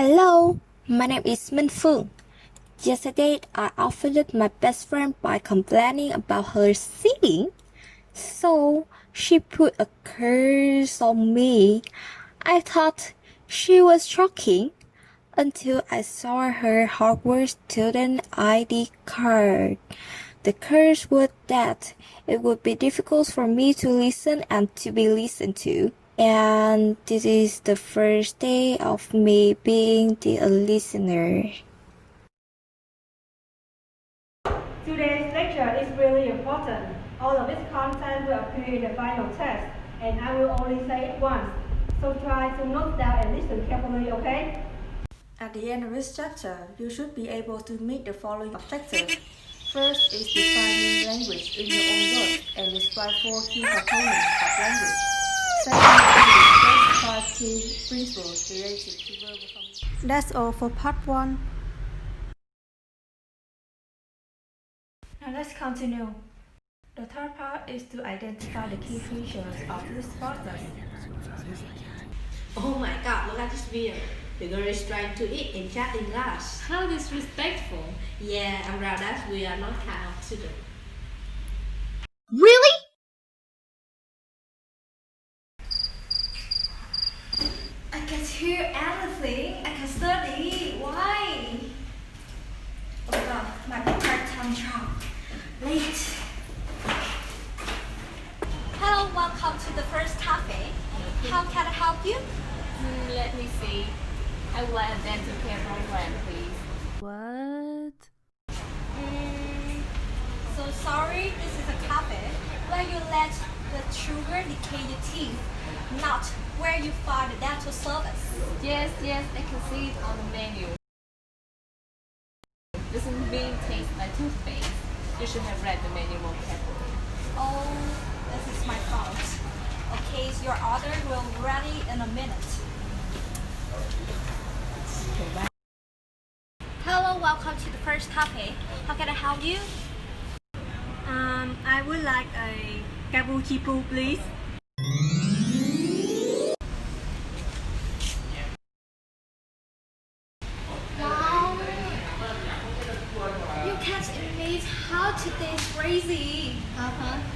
Hello, my name is Minh Phương. Yesterday, I offended my best friend by complaining about her singing. So, she put a curse on me. I thought she was joking until I saw her Hogwarts student ID card. The curse was that it would be difficult for me to listen and to be listened to. And this is the first day of me being a listener. Today's lecture is really important. All of its content will appear in the final test, and I will only say it once. So try to note down and listen carefully, okay? At the end of this chapter, you should be able to meet the following objectives. First is defining language in your own words and describe 4 key components of language. Second is discuss 5 key principles related to verbal communication. That's all for part 1. Now let's continue. The third part is to identify the key features of this process. Oh my god, look at this video. The girl is trying to eat and chat in class. How disrespectful. Yeah, I'm proud that we are not kind of student. Really? I can hear everything. I can study. Why? Oh my god, my part-time job. Late. Hello, welcome to the first cafe. How can I help you? Let me see. I would like a dental care program, please. What? So sorry, this is a cafe where you let the sugar decay your teeth, not where you find the dental service. Yes, I can see it on the menu. Doesn't mean taste like toothpaste. You should have read the menu more carefully. Oh, this is my fault. Okay, so your order will be ready in a minute. Hello, welcome to the first cafe. How can I help you? I would like a cappuccino, please. Wow, you can't imagine how today is crazy.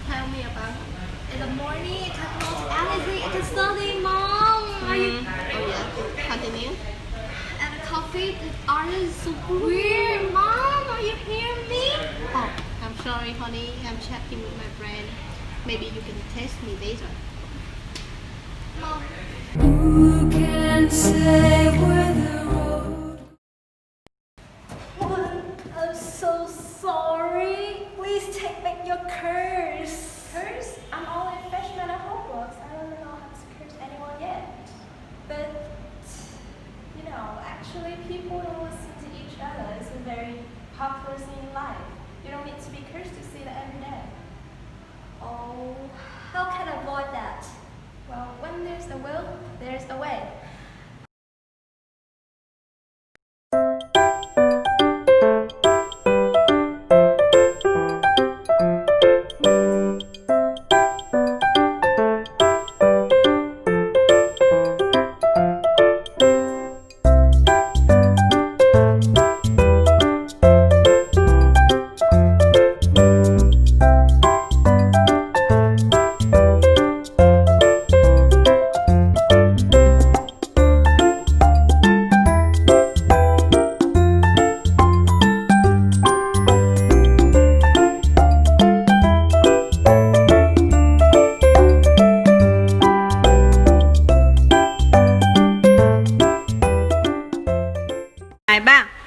Tell me about it. In the morning, I can note anything. I can study, Mom. Are you? Oh yeah, continue. And the coffee, the order is so weird. Mom, are you hearing me? Oh, I'm sorry, honey. I'm chatting with my friend. Maybe you can test me later. Mom. Who can say where the road? I'm so sorry. Please take back your curse. Curse? I'm only a freshman at Hogwarts. I don't know how to curse anyone yet. But, actually people don't listen to each other. It's a very popular thing in life. You don't need to be cursed to see that every day. Oh, how can I avoid that? Well, when there's a will, there's a way. Bài 3.